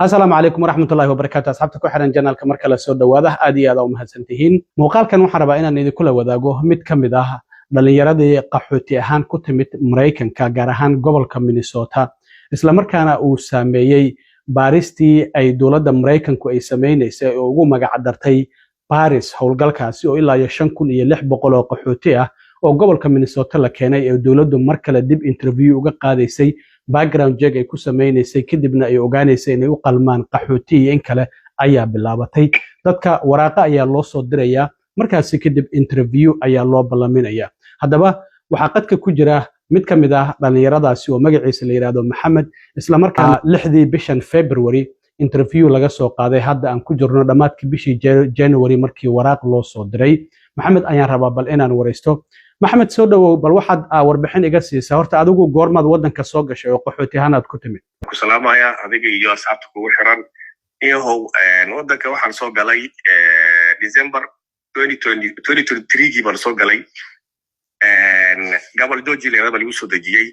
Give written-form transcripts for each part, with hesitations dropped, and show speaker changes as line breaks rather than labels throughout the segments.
السلام عليكم ورحمة الله وبركاته. أصحابتك وحرن جنال كمركز السود وواضح آدي هذا ومهزنتهين. مقال كان وحربا إن إذا كل وذاقه مت كم ده دليل قحوتي هان كتمت مريكان كجارهان قبل كم مينيسوتا. إسلام كان وسامي باريستي أي دولة مريكان كو إسمين يسوي مجعدرتي باريس هولجال كاسيو إلا يشنكون يلح بقول قحوتيه أو قبل كم مينيسوتا لكنه دولة مركز ديب انترفيو وقاعد يسي background check ay ku sameeynaysa kadibna ay ogaanaysa inay u qalmaan qaxootiga in kale ayaa bilaabatay dadka waraaqa ayaa loo soo diraya markaas kadib interview ayaa loo balaminaya hadaba waxa qadka ku jira mid kamid ah dhalinyaradaasi oo magaciisa la yiraahdo Maxamed isla markaana 6 bishan February interview laga soo qaaday hadda aan ku jirno dhamaadkii bishii January markii waraaq loo soo diray Maxamed ayaan rabaa bal inaan wareysto محمد سودو بل واحد warbixin iga siisa horta adigu goormaad wadanka soo gashay oo qaxooti ahaan aad ku timid
ku salaamaya adiga iyo asxaabta kugu xiran iyo wadanka waxaan soo galay December 2023 baan soo galay gobol Georgia leeyahay lagu soo dajiyay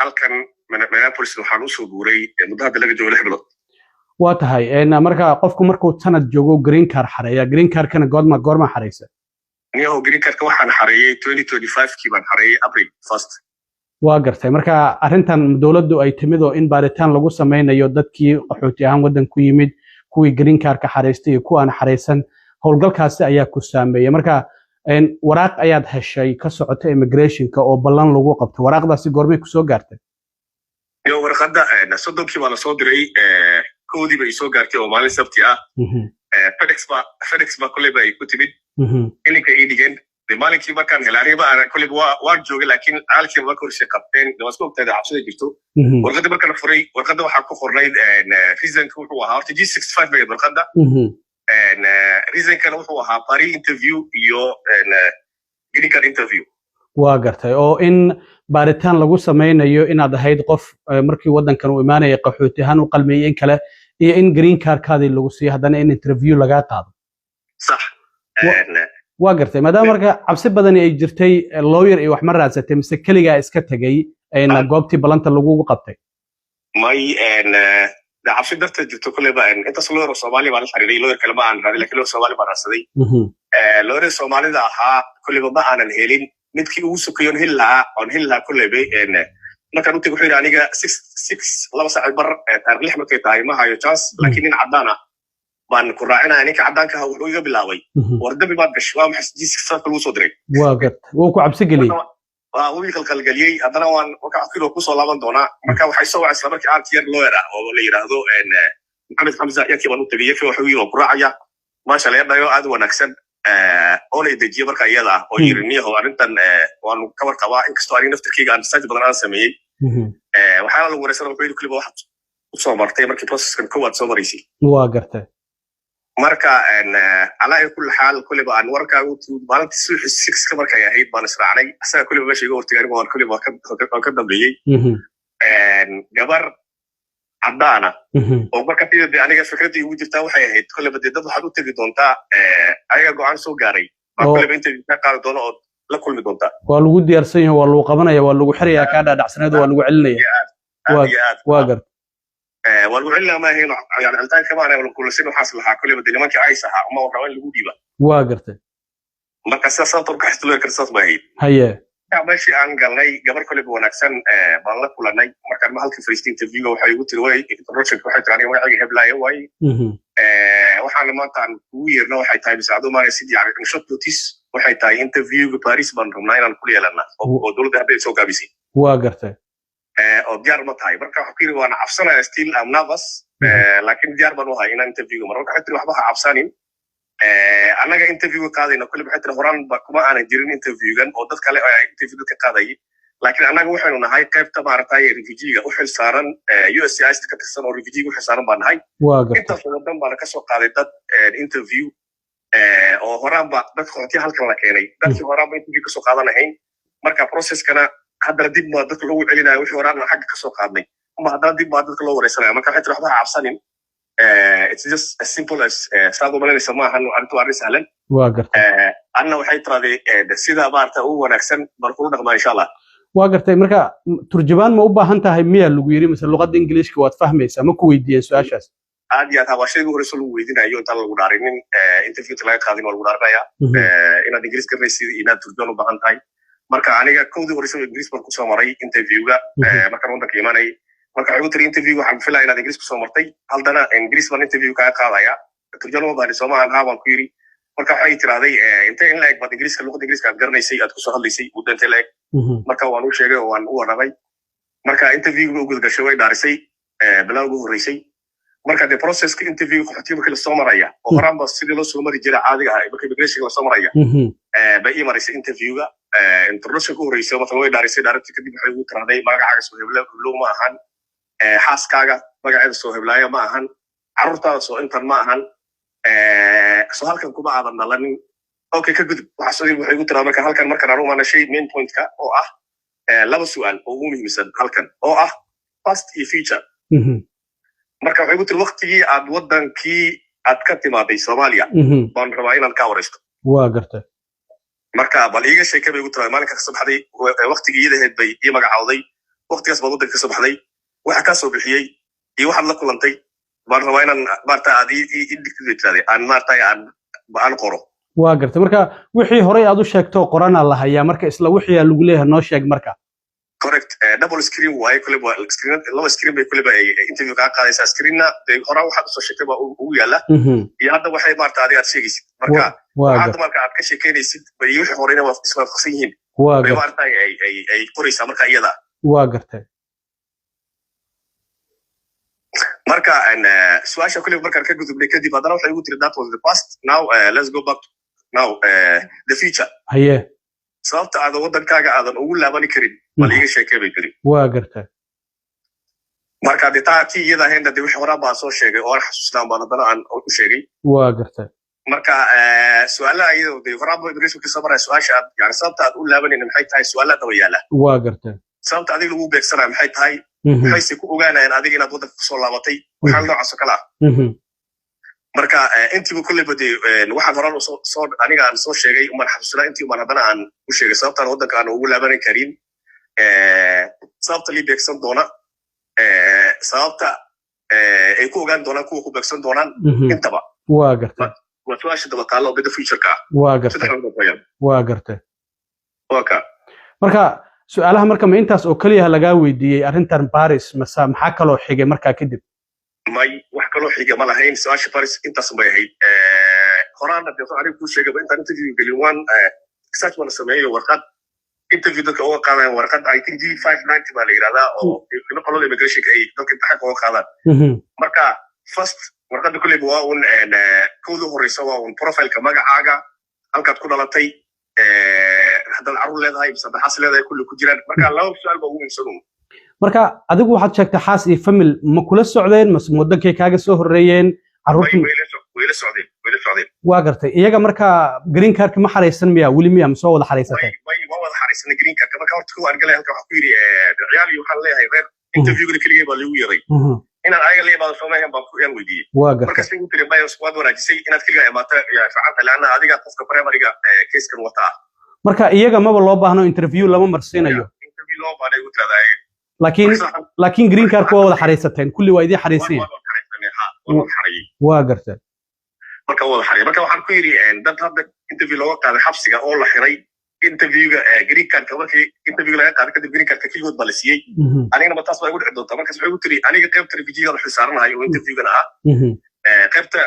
halkan Minneapolis waxaan u soo guuray muddo hadda laga joogo 6 bilood
waa tahay marka qofku markuu sanad joogo green card xareeya green card kana goorma xareysa
niyo green card waxaan xareeyay 2025 kii baan xareeyay April 1st
waa gartay marka arintan dawladdu ay timid oo in baaritaan lagu sameeyo dadkii qaxooti ahaan wadan ku yimid kuwii green card ka xareystay iyo kuwa aan xareysan howlgalkaasi ayaa ku saameeyay marka waraaq ayaad heshay ka socota immigration-ka oo ballan lagu qabtay waraaqdaasi goormay ku soo gaartay
iyo warqada sodonkii baa la soo diray koodii bay soo gaartay oo maalin sabti ah FedEx ba kulay bay ku timid ilinka idigan maalinkii markaan helay baa kulay waa joogay laakiin aalkii ma korshe qabteen damasku ogtaada cabsida jirto warqada markaan furay warqada waxa ku qornayd reason-ku wuxuu ahaa horta G65 bay warqada reason-kana wuxuu ahaa pari interview iyo green card interview
waa gartay oo in baaritaan lagu sameeyo inaad ahayd qof markii wadankan uu imaanay qaxooti ahaan u qalmeeyay in kale iyo in green card-kaadi lagu siiyo hadana in interview laga qaado
صح
waa gartay maadaama marka cabsi badan ay jirtay lawyer iyo wax ma raadsatay mise kaliya iska tagay ayna goobtii balanta lagu qabtay
may cabsi darteed jirto kulay baa inta lawyer Soomaali baa la xiriiray lawyer kale ma aan raadin laakiin lawyer Soomaali baa raadsaday lawyer Soomaalida ahaa kulay ba aanan helin midkii uu sukayoon hilla kulay bay markaan u tago wuxuu aniga 6 laba saac bar taariikh markay tahay ma hayo chance laakiin in cadana baan ku raacina ninka cadaanka ah wuxuu iga bilaabay wardabi baad gashay waa maxay G65 lagu soo diray
waa gad wuu ku cabsi galiyay
wuu khalkhal galiyay hadana waan waxa afkiilo ku soo laaban doona marka waxay soo wacay isla markii aartiyar lawyer ah oo la yiraahdo Maxamed Hamza yakii baan u tagay wuxuu yiri ku raacaya ma sha Allah dhayo aad wanaagsan oo la dejiyo marka iyada oo yiriniyo arintan waan ka warqabaa inkastoo aan naftirkeyga aan saaj badan aan sameeyay waxaa lagu wareysay wuxuu kulliba wax u soo martay markii process-kan koowaad soo mareysay
waa gartay
marka ala kulli xaal kulliba aan warka u maalintii 6 ka markay ahayd baan israacnay asaga kulliba meesha iga hortagay waan kulliba ka dambeeyay gabar cadana oo marka tii aniga fikradii ugu jirtaa waxay ahayd kulliba dad waxaad u tagi doontaa ayaga go'aan soo gaaray kulliba inta ka qaad doono oo la kulmi doontaa
waa lagu diyaarsan yahay waa lagu qabanaya waa lagu xiriyaa ka dhaadhacsaneed waa lagu celinaya waa gar
waa lagu celinaa ma hayno yani altaan kama aan wala kulsin waxa salaha kulliba nimanka ay saha uma rabaan lagu dhiiba
waa gartay
marka saasoo ka xistoo karsaas baa
haye
meeshii aan galnay gabar kulliba wanaagsan baan la kulanay markaan halka first interview waxay ugu tiri way introduction waxay tiraani magaciga heblaayo way waxaan maanta aan ugu yeerno waxay tahay bisaado maana sidii yani short notice waxay tahay interview Paris baan rabnaa inaan ku yeelana oo dawladda hadda soo gaabisay
waa gartay
oo diyaar ma tahay marka waxa kiri waan cabsanaa still am nervous laakiin diyaar baan u ahay inaan interview marka waxa tiri waxba ha cabsanin anaga interview qaadayna kulli waxa tiri horaan ba kuma aanan jirin interview-gan oo dad kale ay interview ka qaaday laakiin anaga waxaanu nahay qaybta maartay refugee-ga u xil saaran USCIS ka tirsan oo refugee u xil saaran baan nahay inta wadan baan ka soo qaaday dad interview oo horaan ba dad qoontii halkan la keenay dadkii horaan ba interview ka soo qaadanayn marka process-kana hadda dib ma dadka loo celinayo wixii horaan xagga ka soo qaadnay ama hadda dib ma dadka loo wareysanayo marka waxa tiri waxba cabsanin it's just as simple as saado malaysa ma ahan arintu arin sahlan
waa gartay
anna waxay tiraahday sida baarta ugu wanaagsan baan ku dhaqmaa insha Allah
waa gartay marka turjubaan ma u baahan tahay miya lagu yiri mise luqadda ingiliishka waad fahmaysaa ma ku weydiiyeen su'aashaas
aad iyo aad waa shayga hore soo lagu weydiinayo intaan lagu dhaarinin interviewta laga qaadin waa lagu dhaarinayaa inaad ingiriis garanaysid inaad turjubaan u baahan tahay marka aniga kowdii hore soo ingiriis baan kusoo maray interviewga markaan waddanka imaanay marka waxay u tiri interview waxaan filaya inaad ingiriis kusoo martay haddana ingiriis baan interview kaga qaadaya turjubaan uma baahni soomahan haa baan ku yiri marka waxay tiraaday intee in la-eg baad ingiriiska luqadda ingiriiska aad garanaysay aad kusoo hadlaysay muddo intee la-eg marka waan u sheegay oo waan u warramay marka interviewga u gudgashay way dhaarisay bilaa ugu horreysay marka de processka interview qaxootiga markii lasoo maraya oo horaanba sidii loo soo mari jiray caadiga ahaa marka immigration lasoo maraya bay ii maraysay interviewga introduction ku horreysay marka way dhaarisay dhaarintii kadib waxay ugu tiraahday magacaaga soo heblow ma ahan xaaskaaga magaceeda soo heblaaya ma ahan carruurtaada soo intan ma ahan soo halkan kuma aadan dhalanin okay ka gudub waxay ugu tiraa marka halkan markaan aan u maanashay main pointka oo ah laba su'aal oo ugu muhiimsan halkan oo ah past iyo future marka waxay ugu tiri waqtigii aad waddankii aad ka timaaday Soomaaliya baan rabaa inaan ka waraysto
waa gartay
marka bal iiga sheekay bay ugu tiraa maalinka ka soo baxday waqtigii iyada bay ii magacawday waqtigaas baad waddanka ka soo baxday waxa ka soo bixiyay iyo waxaad la kulantay baan rabaa inaan maarta aad ii digtay aan maarta aan qoro
waa gartay marka wixii hore aad u sheegto qorana la hayaa marka isla wixii lagu leeyahay noo sheeg marka
correct double screen way kulaba screen laba screen bay kulaba interview ka qaadaysa screenna de hore waxaad soo sheegtay baa ugu yaala iyo hadda waxay maarta aad sheegaysid marka waxaad marka aad ka sheekeynaysid bay wixii horena waa iswaafaqsan yihiin bay maarta ay qoraysaa marka iyada
waa gartay
marka su'aasha kulaba markaan ka gudubnay kadib haddana waxay ugu tiri that was the past now let's go back to now the future
haye
sababta aad waddankaaga aadan ugu laabani karin bal iiga sheekay bay tiri
waa gartay
marka de tii iyada ahaynda de wixii horaan baan soo sheegay oo aan xasuusnaan baan haddana aan u sheegay
waa gartay
marka su'aalaha iyada de horaan baa immigration ka soo maraya su'aasha aad yani sababta aad u laabanayna maxay tahay su'aalaha daba yaala
waa gartay
sababta adiga lagu beegsanaya maxay tahay waxayse ku ogaanayaan adiga inaad waddanka kusoo laabatay waxaan noocaas oo kale ah marka intiiba kulleyba de waxaan horaan soo aniga aan soo sheegay umaan xasuusnaa intii umaan haddana aan u sheegay sababtaan waddanka aan ugu laabanan karin sababta lii beegsan doona sababta ay ku ogaan doonaan kuwa ku beegsan doonaan intaba
waa gartay
waa su'aasha daba taalla oo bida futureka ah
waa gartay waa gartay
waka
marka su'aalaha marka ma intaas oo kaliya laga weydiiyay arrintan Paris maxaa kaloo xigay markaa kadib
may wax kaloo xiga ma lahayn su'aasha Paris intaas bay ahayd horaana de anigu ku sheegay intaan interview gelin waan research baan sameeyay warqad interview dadka uga qaadaan warqad I think G590 baa la yiraahdaa oo qolada immigration ay dadka imtixaanka uga qaadaan marka first warqadda kulliba waa un kooda horeysa waa un profileka magacaaga halkaad ku dhalatay haddaad carruur leedahay mise xaas leedahay kulli ku jiraan marka laba su'aal baa ugu muhiimsan
marka adigu waxaad sheegtay xaas iyo famil ma kula socdeen mase waddankay kaaga soo horreeyeen carruurtu
way la socdeen
waa gartay iyaga marka green cardka ma xaraysan miya weli miya ma soo wada xaraysatay
waa wada xaraysan green cardka marka horta ku argalay halka waxa ku yiri ciyaal iyo waxaan leeyahay reer interviewga kaliya baa lagu yeeray inaan ayaga leeyahay Soomaaliya baan ku yaan weydiiyay marka si uu tiri bayo squad wanaajisay inaad kaliya imaata fiicanta laana adiga qofka primary-ga case-kan wata marka
iyaga maba loo baahno interview lama marsiinayo
interview loo baahno ugu tiraday
laakiin green cardka waa wada xaraysateen kulli waa idin xarayseen waa gartay
marka wada xaray marka waxaan ku yiri dad hadda interview looga qaaday xabsiga oo la xiray interviewga green cardka markii interview laga qaaday kadib green cardka kaligood baa la siiyey anigana ma taas baa igu dhici doontaa markaas waxay ugu tiri aniga qaybta refugee-ga la xisaaranayo oo interviewgana ah qaybta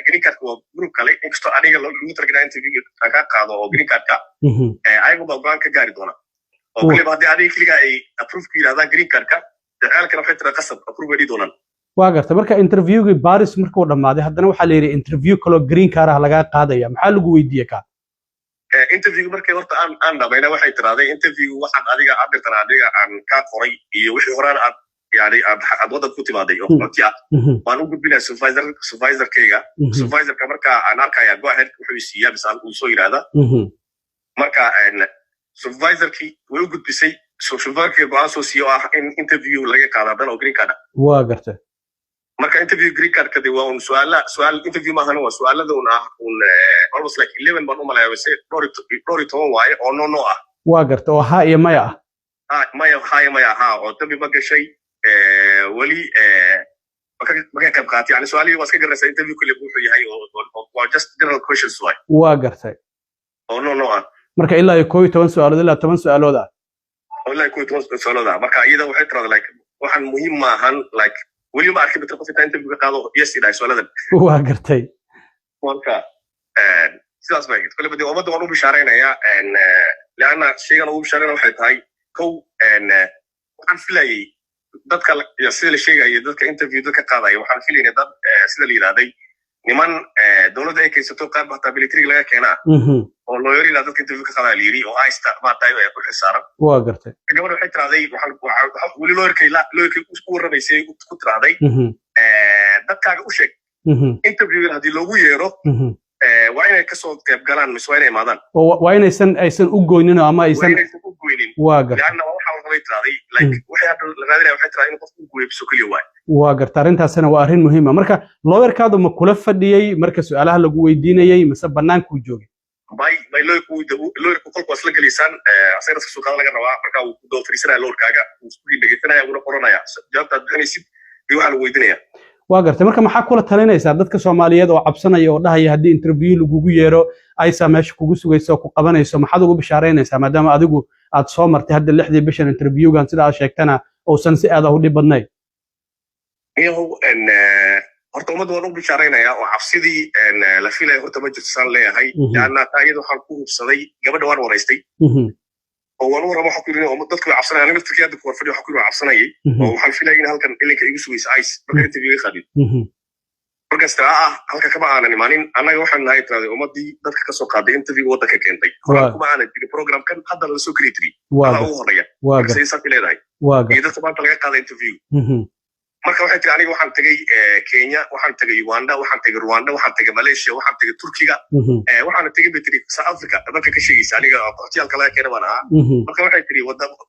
green cardka waa group kale inkastoo aniga lagu talagalay interviewga ka qaado oo green cardka ayagu baa go'aan ka gaari doona oo kulliba haddii adiga kaliga ay approve ku yidhahdaan green cardka dacaalkana waxay tira qasab approve ay doonaan
waa gartay marka interviewgii Paris markuu dhamaaday haddana waxaa la yiri interview kale green card ah laga qaadaya maxaa lagu weydiiyay ka
interview markay horta aan dhamayna waxay tiraahday interview waxaan adiga adirtan adiga aan ka qoray iyo wixii horaan aad yani aad waddanka ku timaaday oo qofkii ah waan u gudbinaa supervisorkayga supervisorka marka aan arkaya go ahead wuxuu siiyaa bisaan uu soo yiraahda marka supervisorkii way u gudbisay supervisorkii go'aan soo siiyo ah in interview laga qaado haddana oo green card
waa gartay
marka interview green card kadib waa un su'aal interview maahan waa su'aalada un ah un almost like 11 baan u malayaa dhowr toban waaye oo no ah
واقرت او ها يا مايا
مايا ها او تبي بقى شيء ولي ما كان قاطع يعني سؤالي واسك جرس انترفيو كل بوحو yahay oo just general questions way
واقرتay
oo no
marka ilaa ay 12 su'aalood ilaa 10 su'aalood ah
والله كنت سؤال ده marka iyada waxay tirada like waxaan muhiim ma ahan like wali ma arkay dadka qofka inta ka qaado yes ila su'aaladan
واقرتay
marka sidaas bay kale badii umada waan u bishaareynaya laana shaygan uu bishaareyna waxay tahay kow waxaan filayay dadka sida la sheegay dadka interview dadka qaadaya waxaan filaynaa dad sida la yiraahday niman dawladda ay kaysato qaab military laga keenaa oo lawyer ila dadka interview ka qaadaya liiri oo aysta ma tahay ay ku xisaaran
waa gartay
gabadha waxay tiraaday waxaan wali lawyer isku warabaysay ku tiraaday dadkaaga u sheeg interview hadii loogu yeero waa inay ka soo qayb galaan mise waa inay imaadaan
waa inaysan u goynin ama aysan
u goynin
waa gartay
laana waxa waxay tiraaday like waxay hadda la raadinaya waxay tiraaday in qofku u gooyo biso kaliya waay
waa gartay arrintaasina waa arrin muhiim ah marka lawyerkaadu ma kula fadhiyay marka su'aalaha lagu weydiinayay mise banaanku joogay
bay lawyerku kolku wasla galisan asayna soo qaad laga rabaa marka uu ku doo fariisanaya lawyerkaaga uu isku dhigaysanaya uu qoranaya jawaabta aad bixinaysid iyo waxa lagu weydiinaya
waa gartay marka maxaa kula talinaysaa dadka Soomaaliyeed oo cabsanaya oo dhahaya hadii interview lagugu yeero aysa meesha kugu sugayso ku qabanayso maxaad ugu bishaareynaysaa maadaama adigu aad soo martay hadda 6 bishan interviewgan sida aad sheegtana oo san si aad u dhib badnay
iyo horta umada waan u bishaareynaya oo cabsidii la filay horta ma jirto san leeyahay laana taayada waxaan ku hubsaday gabadha waan wareystay oo waan u rabo waxa ku yiri oo dadku cabsanayaan aniga tirkiyada ku warfadhi waxa ku yiri cabsanayay oo waxaan filayay in halkan ilinka igu sugayso ice marka interview qadid markasta halka kama aanan imaanin anaga waxaan nahay tiraaday umadii dadka ka soo qaaday interview wadanka keentay kuma aanan jiri program kan hadda la soo create waa uu horaya waa saysan leedahay waa dadka maanta laga qaaday interview marka waxay tii aniga waxaan tagay Kenya waxaan tagay Uganda waxaan tagay Rwanda waxaan tagay Malaysia waxaan tagay Turkiga waxaan tagay Betri South Africa dadka ka sheegaysa aniga qorshayaal kale keenay baan marka waxay tii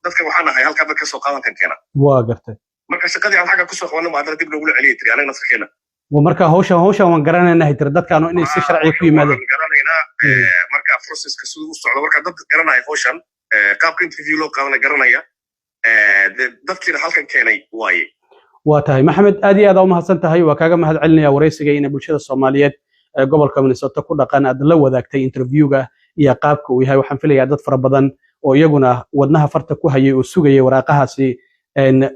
dadka waxaan ahay halka dadka soo qaadan kan keena
waa gartay
marka shaqadii aan xaga ku soo qabanay ma dib loogu celiyay tii aniga nafkeena
ومركا هوشا waan garanaynaa haytir dadkaanu inay si sharci ku yimaadeen
garanaynaa marka processka sidoo u socdo marka dad garanay hawshan qaabka interview loo qaadan garanaya dadkii halkan keenay waaye
waa tahay maxamed aad iyo aad u mahadsan tahay waa kaaga mahad celinaya wareysiga in bulshada Soomaaliyeed gobolka Minnesota ku dhaqan aad la wadaagtay interviewga iyo qaabka uu yahay waxaan filayaa dad fara badan oo iyaguna wadnaha farta ku hayay oo sugayay waraaqahaasi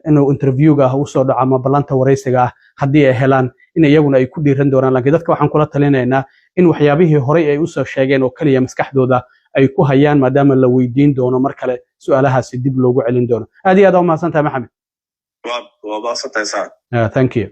inuu interviewga u soo dhaco ama balanta wareysiga hadii ay helaan in iyaguna ay ku dhiiran doonaan laakiin dadka waxaan kula talinaynaa in waxyaabihii hore ay u soo sheegeen oo kaliya maskaxdooda ay ku hayaan maadaama la weydiin doono mar kale su'aalahaasi dib loogu celin doono aad iyo aad u mahadsantahay maxamed
waa mahadsantahay
thank you